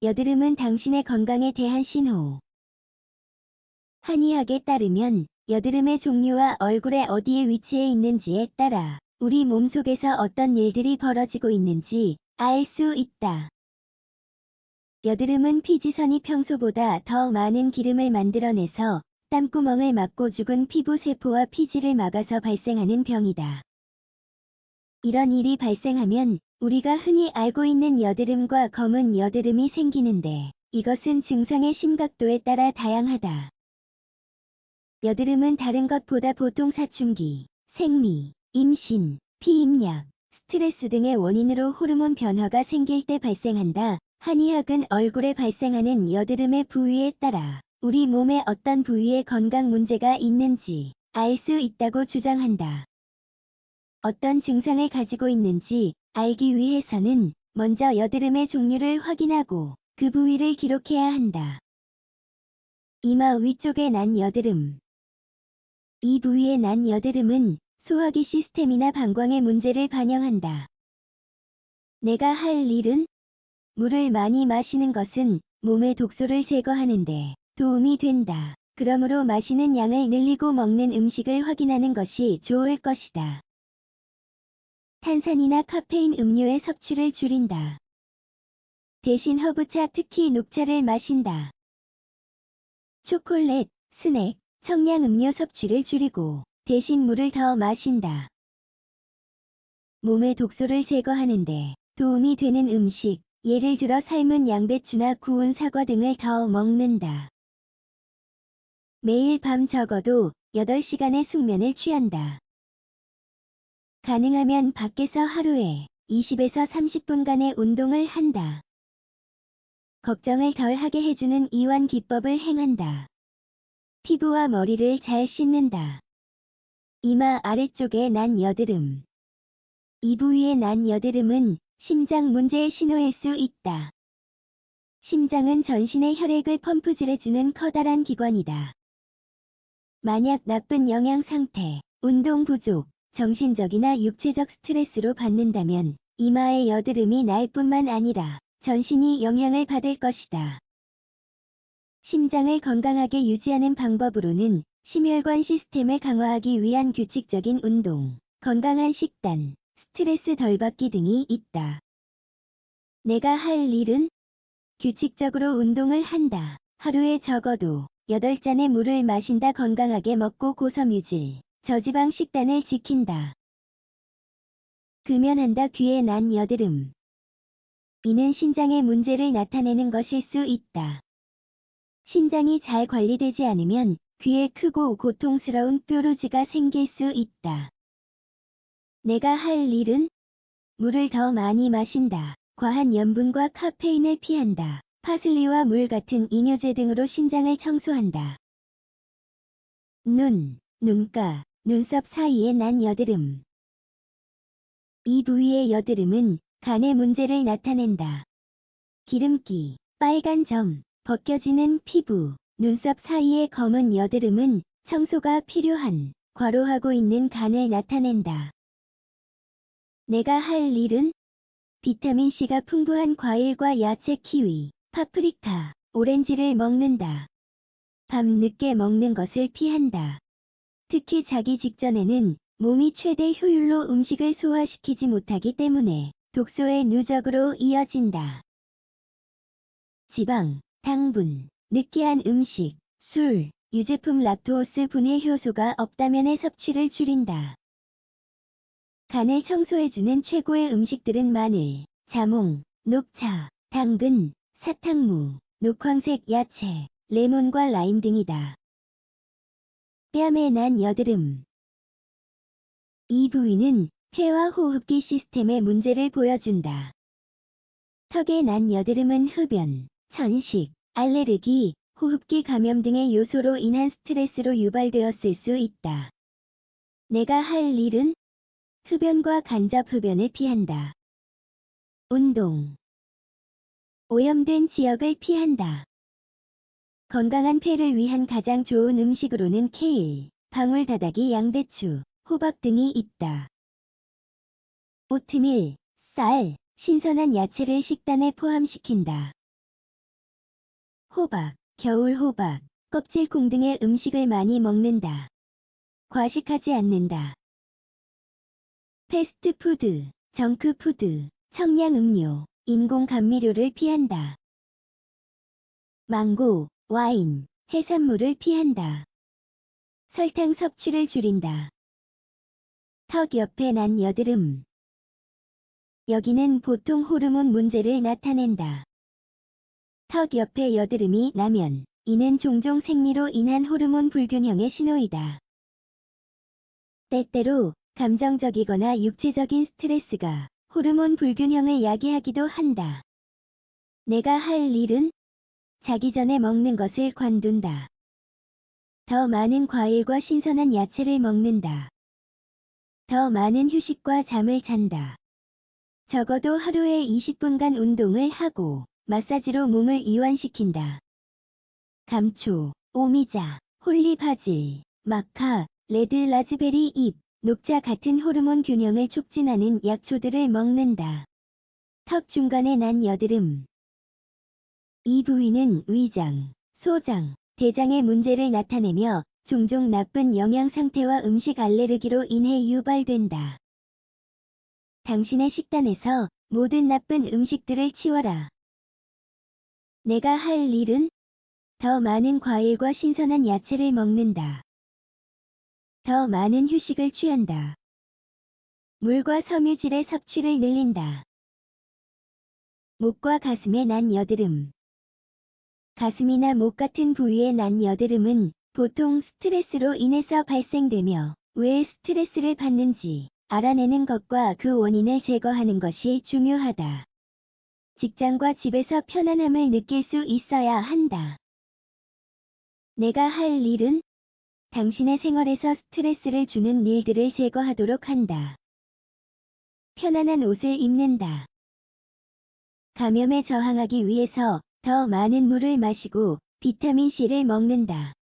여드름은 당신의 건강에 대한 신호. 한의학에 따르면 여드름의 종류와 얼굴에 어디에 위치해 있는지에 따라 우리 몸속에서 어떤 일들이 벌어지고 있는지 알 수 있다. 여드름은 피지선이 평소보다 더 많은 기름을 만들어내서 땀구멍을 막고 죽은 피부 세포와 피지를 막아서 발생하는 병이다. 이런 일이 발생하면 우리가 흔히 알고 있는 여드름과 검은 여드름이 생기는데 이것은 증상의 심각도에 따라 다양하다. 여드름은 다른 것보다 보통 사춘기, 생리, 임신, 피임약, 스트레스 등의 원인으로 호르몬 변화가 생길 때 발생한다. 한의학은 얼굴에 발생하는 여드름의 부위에 따라 우리 몸의 어떤 부위에 건강 문제가 있는지 알 수 있다고 주장한다. 어떤 증상을 가지고 있는지 알기 위해서는 먼저 여드름의 종류를 확인하고 그 부위를 기록해야 한다. 이마 위쪽에 난 여드름. 이 부위에 난 여드름은 소화기 시스템이나 방광의 문제를 반영한다. 내가 할 일은 물을 많이 마시는 것은 몸의 독소를 제거하는데 도움이 된다. 그러므로 마시는 양을 늘리고 먹는 음식을 확인하는 것이 좋을 것이다. 탄산이나 카페인 음료의 섭취를 줄인다. 대신 허브차, 특히 녹차를 마신다. 초콜릿, 스낵, 청량음료 섭취를 줄이고 대신 물을 더 마신다. 몸의 독소를 제거하는데 도움이 되는 음식, 예를 들어 삶은 양배추나 구운 사과 등을 더 먹는다. 매일 밤 적어도 8시간의 숙면을 취한다. 가능하면 밖에서 하루에 20에서 30분간의 운동을 한다. 걱정을 덜 하게 해주는 이완 기법을 행한다. 피부와 머리를 잘 씻는다. 이마 아래쪽에 난 여드름. 이 부위에 난 여드름은 심장 문제의 신호일 수 있다. 심장은 전신의 혈액을 펌프질해주는 커다란 기관이다. 만약 나쁜 영양 상태, 운동 부족, 정신적이나 육체적 스트레스로 받는다면 이마의 여드름이 날 뿐만 아니라 전신이 영향을 받을 것이다. 심장을 건강하게 유지하는 방법으로는 심혈관 시스템을 강화하기 위한 규칙적인 운동, 건강한 식단, 스트레스 덜 받기 등이 있다. 내가 할 일은 규칙적으로 운동을 한다. 하루에 적어도 8잔의 물을 마신다. 건강하게 먹고 고섬유질, 저지방 식단을 지킨다. 금연한다. 귀에 난 여드름. 이는 신장의 문제를 나타내는 것일 수 있다. 신장이 잘 관리되지 않으면 귀에 크고 고통스러운 뾰루지가 생길 수 있다. 내가 할 일은 물을 더 많이 마신다. 과한 염분과 카페인을 피한다. 파슬리와 물 같은 이뇨제 등으로 신장을 청소한다. 눈, 눈가, 눈썹 사이에 난 여드름. 이 부위의 여드름은 간의 문제를 나타낸다. 기름기, 빨간 점, 벗겨지는 피부, 눈썹 사이의 검은 여드름은 청소가 필요한, 과로하고 있는 간을 나타낸다. 내가 할 일은 비타민C가 풍부한 과일과 야채, 키위, 파프리카, 오렌지를 먹는다. 밤 늦게 먹는 것을 피한다. 특히 자기 직전에는 몸이 최대 효율로 음식을 소화시키지 못하기 때문에 독소의 누적으로 이어진다. 지방, 당분, 느끼한 음식, 술, 유제품, 락토스 분해 효소가 없다면의 섭취를 줄인다. 간을 청소해주는 최고의 음식들은 마늘, 자몽, 녹차, 당근, 사탕무, 녹황색 야채, 레몬과 라임 등이다. 뺨에 난 여드름. 이 부위는 폐와 호흡기 시스템의 문제를 보여준다. 턱에 난 여드름은 흡연, 천식, 알레르기, 호흡기 감염 등의 요소로 인한 스트레스로 유발되었을 수 있다. 내가 할 일은 흡연과 간접 흡연을 피한다. 운동. 오염된 지역을 피한다. 건강한 폐를 위한 가장 좋은 음식으로는 케일, 방울다다기, 양배추, 호박 등이 있다. 오트밀, 쌀, 신선한 야채를 식단에 포함시킨다. 호박, 겨울 호박, 껍질콩 등의 음식을 많이 먹는다. 과식하지 않는다. 패스트푸드, 정크푸드, 청량음료, 인공 감미료를 피한다. 망고, 와인, 해산물을 피한다. 설탕 섭취를 줄인다. 턱 옆에 난 여드름. 여기는 보통 호르몬 문제를 나타낸다. 턱 옆에 여드름이 나면 이는 종종 생리로 인한 호르몬 불균형의 신호이다. 때때로 감정적이거나 육체적인 스트레스가 호르몬 불균형을 야기하기도 한다. 내가 할 일은 자기 전에 먹는 것을 관둔다. 더 많은 과일과 신선한 야채를 먹는다. 더 많은 휴식과 잠을 잔다. 적어도 하루에 20분간 운동을 하고 마사지로 몸을 이완시킨다. 감초, 오미자, 홀리바질, 마카, 레드 라즈베리 잎, 녹차 같은 호르몬 균형을 촉진하는 약초들을 먹는다. 턱 중간에 난 여드름. 이 부위는 위장, 소장, 대장의 문제를 나타내며 종종 나쁜 영양 상태와 음식 알레르기로 인해 유발된다. 당신의 식단에서 모든 나쁜 음식들을 치워라. 내가 할 일은 더 많은 과일과 신선한 야채를 먹는다. 더 많은 휴식을 취한다. 물과 섬유질의 섭취를 늘린다. 목과 가슴에 난 여드름. 가슴이나 목 같은 부위에 난 여드름은 보통 스트레스로 인해서 발생되며 왜 스트레스를 받는지 알아내는 것과 그 원인을 제거하는 것이 중요하다. 직장과 집에서 편안함을 느낄 수 있어야 한다. 내가 할 일은 당신의 생활에서 스트레스를 주는 일들을 제거하도록 한다. 편안한 옷을 입는다. 감염에 저항하기 위해서 더 많은 물을 마시고 비타민C를 먹는다.